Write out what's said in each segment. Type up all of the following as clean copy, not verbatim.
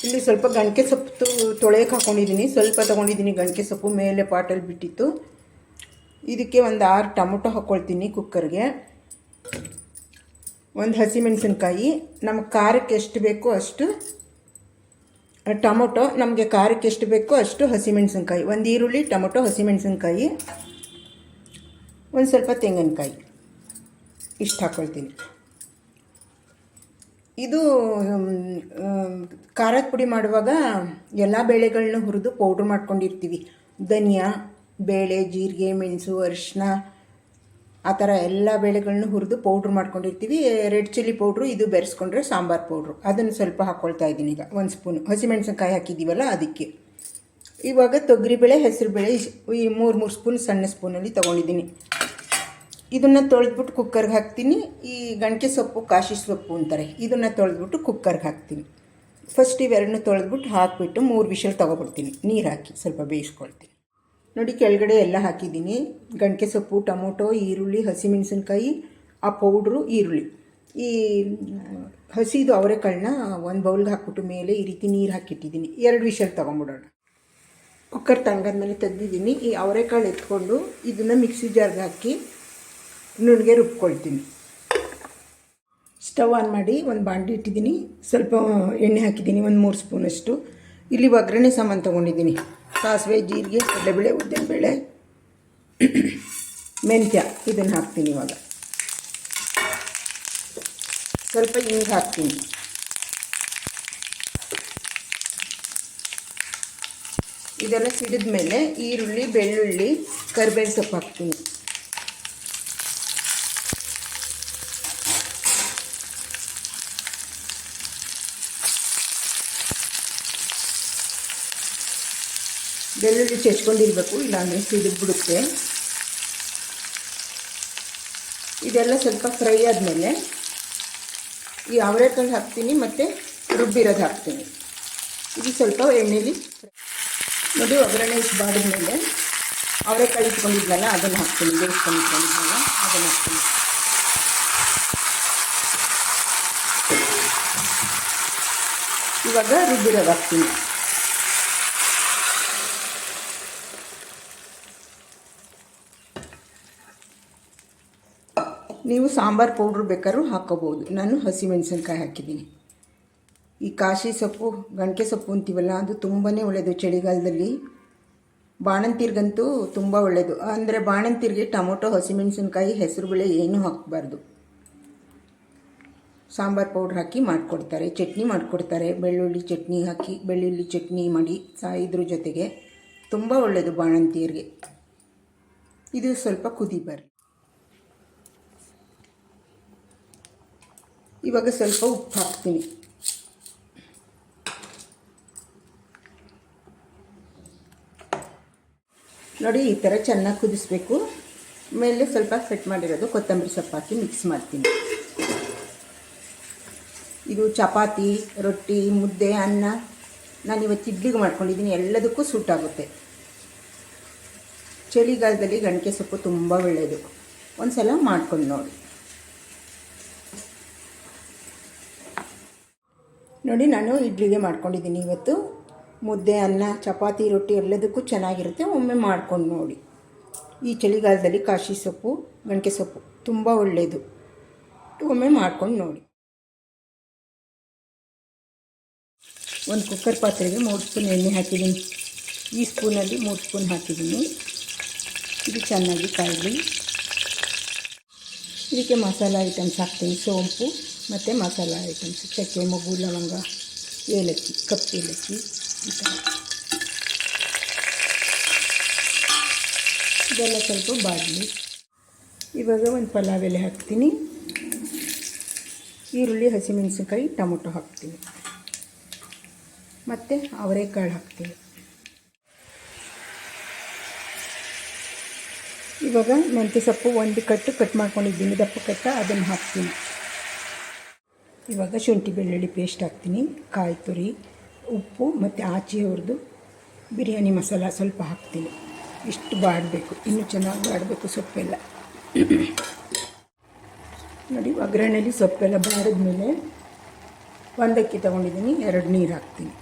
ಇಲ್ಲಿ ಸ್ವಲ್ಪ ಗಣಕೆ ಸೊಪ್ಪು ತೊಳೆಯಕ್ಕೆ ಹಾಕ್ಕೊಂಡಿದ್ದೀನಿ. ಸ್ವಲ್ಪ ತೊಗೊಂಡಿದ್ದೀನಿ ಗಣಕೆ ಸೊಪ್ಪು, ಮೇಲೆ ಪಾಟಲ್ಲಿ ಬಿಟ್ಟಿತ್ತು. ಇದಕ್ಕೆ ಒಂದು 6 ಟೊಮೊಟೊ ಹಾಕ್ಕೊಳ್ತೀನಿ ಕುಕ್ಕರ್ಗೆ. ಒಂದು ಹಸಿಮೆಣಸಿನ್ಕಾಯಿ, ನಮಗೆ ಖಾರಕ್ಕೆ ಎಷ್ಟು ಬೇಕೋ ಅಷ್ಟು ಟೊಮೊಟೊ, ನಮಗೆ ಖಾರಕ್ಕೆ ಎಷ್ಟು ಬೇಕೋ ಅಷ್ಟು ಹಸಿಮೆಣಸಿನ್ಕಾಯಿ, ಒಂದು ಈರುಳ್ಳಿ, ಟೊಮೊಟೊ, ಹಸಿಮೆಣಸಿನ್ಕಾಯಿ, ಒಂದು ಸ್ವಲ್ಪ ತೆಂಗಿನಕಾಯಿ, ಇಷ್ಟು ಹಾಕ್ಕೊಳ್ತೀನಿ. ಇದು ಖಾರದ ಪುಡಿ ಮಾಡುವಾಗ ಎಲ್ಲ ಬೇಳೆಗಳನ್ನ ಹುರಿದು ಪೌಡ್ರ್ ಮಾಡ್ಕೊಂಡಿರ್ತೀವಿ. ಧನಿಯಾ, ಬೇಳೆ, ಜೀರಿಗೆ, ಮೆಣಸು, ಅರಿಶಿನ, ಆ ಥರ ಎಲ್ಲ ಬೇಳೆಗಳನ್ನ ಹುರಿದು ಪೌಡ್ರ್ ಮಾಡ್ಕೊಂಡಿರ್ತೀವಿ. ರೆಡ್ ಚಿಲ್ಲಿ ಪೌಡ್ರು ಇದು ಬೆರೆಸ್ಕೊಂಡ್ರೆ ಸಾಂಬಾರು ಪೌಡ್ರು, ಅದನ್ನು ಸ್ವಲ್ಪ ಹಾಕ್ಕೊಳ್ತಾ ಇದ್ದೀನಿ. ಈಗ 1 ಸ್ಪೂನು ಹಸಿಮೆಣಸಿನ್ಕಾಯಿ ಹಾಕಿದ್ದೀವಲ್ಲ ಅದಕ್ಕೆ. ಇವಾಗ ತೊಗರಿಬೇಳೆ, ಹೆಸರುಬೇಳೆ ಈ 3 ಸ್ಪೂನ್ ಸಣ್ಣ ಸ್ಪೂನಲ್ಲಿ ತೊಗೊಂಡಿದ್ದೀನಿ. ಇದನ್ನು ತೊಳೆದ್ಬಿಟ್ಟು ಕುಕ್ಕರ್ಗೆ ಹಾಕ್ತೀನಿ. ಈ ಗಣಕೆ ಸೊಪ್ಪು, ಕಾಶಿ ಸೊಪ್ಪು ಅಂತಾರೆ, ಇದನ್ನು ತೊಳೆದ್ಬಿಟ್ಟು ಕುಕ್ಕರ್ಗೆ ಹಾಕ್ತೀನಿ. ಫಸ್ಟ್ ಇವೆರಡನ್ನೂ ತೊಳೆದ್ಬಿಟ್ಟು ಹಾಕಿಬಿಟ್ಟು 3 ವಿಷಲ್ ತೊಗೊಬಿಡ್ತೀನಿ. ನೀರು ಹಾಕಿ ಸ್ವಲ್ಪ ಬೇಯಿಸ್ಕೊಳ್ತೀನಿ. ನೋಡಿ, ಕೆಳಗಡೆ ಎಲ್ಲ ಹಾಕಿದ್ದೀನಿ. ಗಣಕೆ ಸೊಪ್ಪು, ಟೊಮೊಟೊ, ಈರುಳ್ಳಿ, ಹಸಿಮೆಣಸಿನ್ಕಾಯಿ, ಆ ಪೌಡ್ರು, ಈರುಳ್ಳಿ, ಈ ಹಸಿದು ಅವರೆಕಾಳನ್ನ ಒಂದು ಬೌಲ್ಗೆ ಹಾಕ್ಬಿಟ್ಟು ಮೇಲೆ ಈ ರೀತಿ ನೀರು ಹಾಕಿಟ್ಟಿದ್ದೀನಿ. 2 ವಿಷಲ್ ತೊಗೊಂಬಿಡೋಣ. ಕುಕ್ಕರ್ ತಣ್ಣಗಾದ್ಮೇಲೆ ತೆಗೆದಿದ್ದೀನಿ. ಈ ಅವರೆಕಾಳು ಎತ್ಕೊಂಡು ಇದನ್ನು ಮಿಕ್ಸಿ ಜಾರ್ಗೆ ಹಾಕಿ ನುಣ್ಣಗೆ ರುಬ್ಕೊಳ್ತೀನಿ. ಸ್ಟವ್ ಆನ್ ಮಾಡಿ ಒಂದು ಬಾಣಲಿ ಇಟ್ಟಿದ್ದೀನಿ. ಸ್ವಲ್ಪ ಎಣ್ಣೆ ಹಾಕಿದ್ದೀನಿ, ಒಂದು 3 ಸ್ಪೂನಷ್ಟು. ಇಲ್ಲಿ ಒಗ್ಗರಣೆ ಸಾಮಾನು ತೊಗೊಂಡಿದ್ದೀನಿ. ಸಾಸಿವೆ, ಜೀರಿಗೆ, ಕಡಲೆಬೇಳೆ, ಉದ್ದಿನಬೇಳೆ, ಮೆಂತ್ಯ, ಇದನ್ನು ಹಾಕ್ತೀನಿ. ಇವಾಗ ಸ್ವಲ್ಪ ಹಿಂಗೆ ಹಾಕ್ತೀನಿ. ಇದೆಲ್ಲ ಸಿಡಿದ ಮೇಲೆ ಈರುಳ್ಳಿ, ಬೆಳ್ಳುಳ್ಳಿ, ಕರಿಬೇವು ಸೊಪ್ಪು ಹಾಕ್ತೀನಿ. ಬೆಳ್ಳುಳ್ಳಿ ಚೆಚ್ಕೊಂಡಿರಬೇಕು, ಇಲ್ಲಾಂದರೆ ಸಿಡಿದ್ಬಿಡುತ್ತೆ. ಇದೆಲ್ಲ ಸ್ವಲ್ಪ ಫ್ರೈ ಆದಮೇಲೆ ಈ ಅವರೆಕಾಳು ಹಾಕ್ತೀನಿ ಮತ್ತು ರುಬ್ಬಿರೋದು ಹಾಕ್ತೀನಿ. ಇದು ಸ್ವಲ್ಪ ಎಣ್ಣೆಲಿ ನೋಡಿ. ಒಗ್ಗರಣೆ ಇಷ್ಟು ಬಾಡಿದ್ಮೇಲೆ ಅವರೆಕಾಳು ಇಟ್ಕೊಂಡಿದ್ನಲ್ಲ ಅದನ್ನು ಹಾಕ್ತೀನಿ. ಬೇಯಿಸ್ಕೊಂಡಿದ್ನಲ್ಲ ಅದನ್ನು ಹಾಕ್ತೀನಿ. ಇವಾಗ ರುಬ್ಬಿರೋದು ಹಾಕ್ತೀನಿ. ನೀವು ಸಾಂಬಾರು ಪೌಡ್ರ್ ಬೇಕಾದ್ರೂ ಹಾಕ್ಕೋಬೋದು. ನಾನು ಹಸಿಮೆಣಸಿನ್ಕಾಯಿ ಹಾಕಿದ್ದೀನಿ. ಈ ಕಾಶಿ ಸೊಪ್ಪು, ಗಣಕೆ ಸೊಪ್ಪು ಅಂತೀವಲ್ಲ, ಅದು ತುಂಬಾ ಒಳ್ಳೆಯದು ಚಳಿಗಾಲದಲ್ಲಿ. ಬಾಣಂತಿರ್ಗಂತೂ ತುಂಬ ಒಳ್ಳೆಯದು. ಅಂದರೆ ಬಾಣಂತಿರಿಗೆ ಟೊಮೊಟೊ, ಹಸಿಮೆಣಸಿನ್ಕಾಯಿ, ಹೆಸರುಬೇಳೆ ಏನೂ ಹಾಕಬಾರ್ದು. ಸಾಂಬಾರು ಪೌಡ್ರ್ ಹಾಕಿ ಮಾಡಿಕೊಡ್ತಾರೆ, ಚಟ್ನಿ ಮಾಡಿಕೊಡ್ತಾರೆ. ಬೆಳ್ಳುಳ್ಳಿ ಚಟ್ನಿ ಹಾಕಿ, ಬೆಳ್ಳುಳ್ಳಿ ಚಟ್ನಿ ಮಾಡಿ ಇದ್ರ ಜೊತೆಗೆ ತುಂಬ ಒಳ್ಳೆಯದು ಬಾಣಂತಿಯರಿಗೆ. ಇದು ಸ್ವಲ್ಪ ಕುದಿ ಬರಲಿ. ಇವಾಗ ಸ್ವಲ್ಪ ಉಪ್ಪು ಹಾಕ್ತೀನಿ. ನೋಡಿ, ಈ ಥರ ಚೆನ್ನಾಗಿ ಕುದಿಸ್ಬೇಕು. ಮೇಲೆ ಸ್ವಲ್ಪ ಕಟ್ ಮಾಡಿರೋದು ಕೊತ್ತಂಬರಿ ಸೊಪ್ಪು ಹಾಕಿ ಮಿಕ್ಸ್ ಮಾಡ್ತೀನಿ. ಇದು ಚಪಾತಿ, ರೊಟ್ಟಿ, ಮುದ್ದೆ, ಅನ್ನ, ನಾನು ಇವತ್ತು ಇಡ್ಲಿಗೆ ಮಾಡ್ಕೊಂಡಿದ್ದೀನಿ. ಎಲ್ಲದಕ್ಕೂ ಸೂಟ್ ಆಗುತ್ತೆ. ಚಳಿಗಾಲದಲ್ಲಿ ಗಣಕೆ ಸೊಪ್ಪು ತುಂಬ ಒಳ್ಳೆಯದು. ಒಂದು ಸಲ ಮಾಡ್ಕೊಂಡು ನೋಡಿ. ನೋಡಿ, ನಾನು ಇಡ್ಲಿಗೆ ಮಾಡ್ಕೊಂಡಿದ್ದೀನಿ ಇವತ್ತು. ಮುದ್ದೆ, ಅನ್ನ, ಚಪಾತಿ, ರೊಟ್ಟಿ ಎಲ್ಲದಕ್ಕೂ ಚೆನ್ನಾಗಿರುತ್ತೆ. ಒಮ್ಮೆ ಮಾಡ್ಕೊಂಡು ನೋಡಿ. ಈ ಚಳಿಗಾಲದಲ್ಲಿ ಕಾಶಿ ಸೊಪ್ಪು, ಗಣಕೆ ಸೊಪ್ಪು ತುಂಬ ಒಳ್ಳೆಯದು. ಒಮ್ಮೆ ಮಾಡ್ಕೊಂಡು ನೋಡಿ. ಒಂದು ಕುಕ್ಕರ್ ಪಾತ್ರೆಗೆ 3 ಸ್ಪೂನ್ ಎಣ್ಣೆ ಹಾಕಿದ್ದೀನಿ. ಈ ಸ್ಪೂನಲ್ಲಿ 3 ಸ್ಪೂನ್ ಹಾಕಿದ್ದೀನಿ. ಇದು ಚೆನ್ನಾಗಿ ಕಾಯಲಿ. ಇದಕ್ಕೆ ಮಸಾಲ ಐಟಮ್ಸ್ ಹಾಕ್ತೀನಿ. ಸೋಂಪು ಮತ್ತು ಮಸಾಲ ಐಟಮ್ಸ್, ಚಕ್ಕೆ, ಮೊಗ್ಗು, ಲವಂಗ, ಏಲಕ್ಕಿ, ಕಪ್ಪು ಏಲಕ್ಕಿ, ಈ ಥರ ಇದೆಲ್ಲ ಸ್ವಲ್ಪ ಬಾಡಲಿ. ಇವಾಗ ಒಂದು ಪಲಾವ್ ಎಲೆ ಹಾಕ್ತೀನಿ. ಈರುಳ್ಳಿ, ಹಸಿಮೆಣಸಿನ್ಕಾಯಿ, ಟೊಮೊಟೊ ಹಾಕ್ತೀನಿ ಮತ್ತು ಅವರೆಕಾಳು ಹಾಕ್ತೀನಿ. ಇವಾಗ ಮೆಂತ್ಯ ಸೊಪ್ಪು 1 ಕಟ್ ಮಾಡ್ಕೊಂಡಿದ್ದೀನಿ, ದಪ್ಪ ಕಟ್ಟ, ಅದನ್ನು ಹಾಕ್ತೀನಿ. ಇವಾಗ ಶುಂಠಿ ಬೆಳ್ಳುಳ್ಳಿ ಪೇಸ್ಟ್ ಹಾಕ್ತೀನಿ, ಕಾಯಿ ತುರಿ, ಉಪ್ಪು ಮತ್ತು ಆಚೆ ಹುರಿದು ಬಿರಿಯಾನಿ ಮಸಾಲ ಸ್ವಲ್ಪ ಹಾಕ್ತೀನಿ. ಇಷ್ಟು ಬಾಡಬೇಕು, ಇನ್ನೂ ಚೆನ್ನಾಗಿ ಬಾಡಬೇಕು ಸೊಪ್ಪೆಲ್ಲ. ನೋಡಿ, ಒಗ್ಗರಣೆಯಲ್ಲಿ ಸೊಪ್ಪೆಲ್ಲ ಬಾಡಿದ್ಮೇಲೆ 1 ಅಕ್ಕಿ ತೊಗೊಂಡಿದ್ದೀನಿ, 2 ನೀರು ಹಾಕ್ತೀನಿ.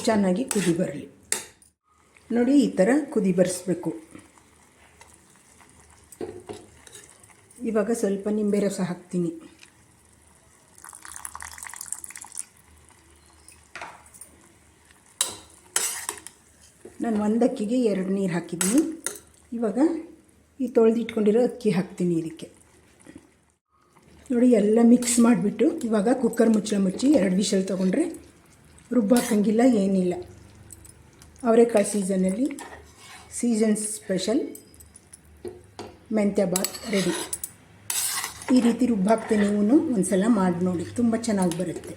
ಚೆನ್ನಾಗಿ ಕುದಿ ಬರಲಿ. ನೋಡಿ, ಈ ಥರ ಕುದಿ ಬರಿಸ್ಬೇಕು. ಇವಾಗ ಸ್ವಲ್ಪ ನಿಂಬೆ ರಸ ಹಾಕ್ತೀನಿ. ನಾನು ಒಂದು ಅಕ್ಕಿಗೆ 2 ನೀರು ಹಾಕಿದ್ದೀನಿ. ಇವಾಗ ಈ ತೊಳೆದಿಟ್ಕೊಂಡಿರೋ ಅಕ್ಕಿ ಹಾಕ್ತೀನಿ ಇದಕ್ಕೆ. ನೋಡಿ, ಎಲ್ಲ ಮಿಕ್ಸ್ ಮಾಡಿಬಿಟ್ಟು ಇವಾಗ ಕುಕ್ಕರ್ ಮುಚ್ಚಳ ಮುಚ್ಚಿ 2 ವಿಷಲ್ ತೊಗೊಂಡ್ರೆ ರುಬ್ಬಾಕಂಗಿಲ್ಲ, ಏನಿಲ್ಲ. ಅವರೆಕಾಳು ಸೀಸನಲ್ಲಿ ಸೀಸನ್ ಸ್ಪೆಷಲ್ ಮೆಂತ್ಯ ಬಾತ್ ರೆಡಿ. ಈ ರೀತಿ ರುಬ್ಬಾಕ್ತೀನಿ. ನೀವು ಒಂದು ಸಲ ಮಾಡಿ ನೋಡಿ, ತುಂಬ ಚೆನ್ನಾಗಿ ಬರುತ್ತೆ.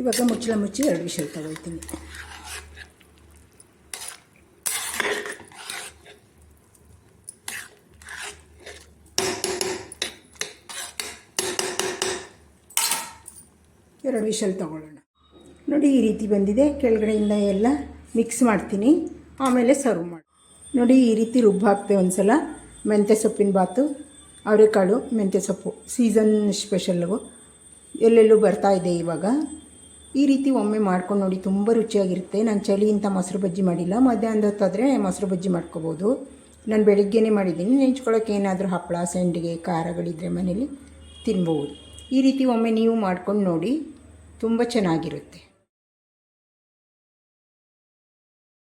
ಇವಾಗ ಮುಚ್ಚಳ ಮುಚ್ಚಿ 2 ವಿಷಲ್ ತಗೊಳ್ತೀನಿ. ಎರಡು ವಿಷಲ್ ತಗೊಳ್ಳೋಣ. ನೋಡಿ, ಈ ರೀತಿ ಬಂದಿದೆ. ಕೆಳಗಡೆಯಿಂದ ಎಲ್ಲ ಮಿಕ್ಸ್ ಮಾಡ್ತೀನಿ, ಆಮೇಲೆ ಸರ್ವ್ ಮಾಡಿ. ನೋಡಿ, ಈ ರೀತಿ ರುಬ್ಬ ಹಾಕ್ತೆ ಒಂದು ಸಲ. ಮೆಂತ್ಯ ಸೊಪ್ಪಿನ ಬಾತು, ಅವರೆಕಾಳು ಮೆಂತ್ಯ ಸೊಪ್ಪು ಸೀಸನ್ ಸ್ಪೆಷಲ್ಲು, ಎಲ್ಲೆಲ್ಲೂ ಬರ್ತಾಯಿದೆ ಇವಾಗ. ಈ ರೀತಿ ಒಮ್ಮೆ ಮಾಡ್ಕೊಂಡು ನೋಡಿ, ತುಂಬ ರುಚಿಯಾಗಿರುತ್ತೆ. ನಾನು ಚಳಿ ಇಂಥ ಮೊಸರು ಬಜ್ಜಿ ಮಾಡಿಲ್ಲ. ಮಧ್ಯಾಹ್ನದ ಹೊತ್ತಾದರೆ ಮೊಸರು ಬಜ್ಜಿ ಮಾಡ್ಕೋಬೋದು. ನಾನು ಬೆಳಿಗ್ಗೆನೇ ಮಾಡಿದ್ದೀನಿ. ನೆಂಚ್ಕೊಳ್ಳೋಕೆ ಏನಾದರೂ ಹಪ್ಪಳ, ಸಂಡಿಗೆ, ಖಾರಗಳಿದ್ದರೆ ಮನೇಲಿ ತಿನ್ಬೋದು. ಈ ರೀತಿ ಒಮ್ಮೆ ನೀವು ಮಾಡ್ಕೊಂಡು ನೋಡಿ, ತುಂಬ ಚೆನ್ನಾಗಿರುತ್ತೆ.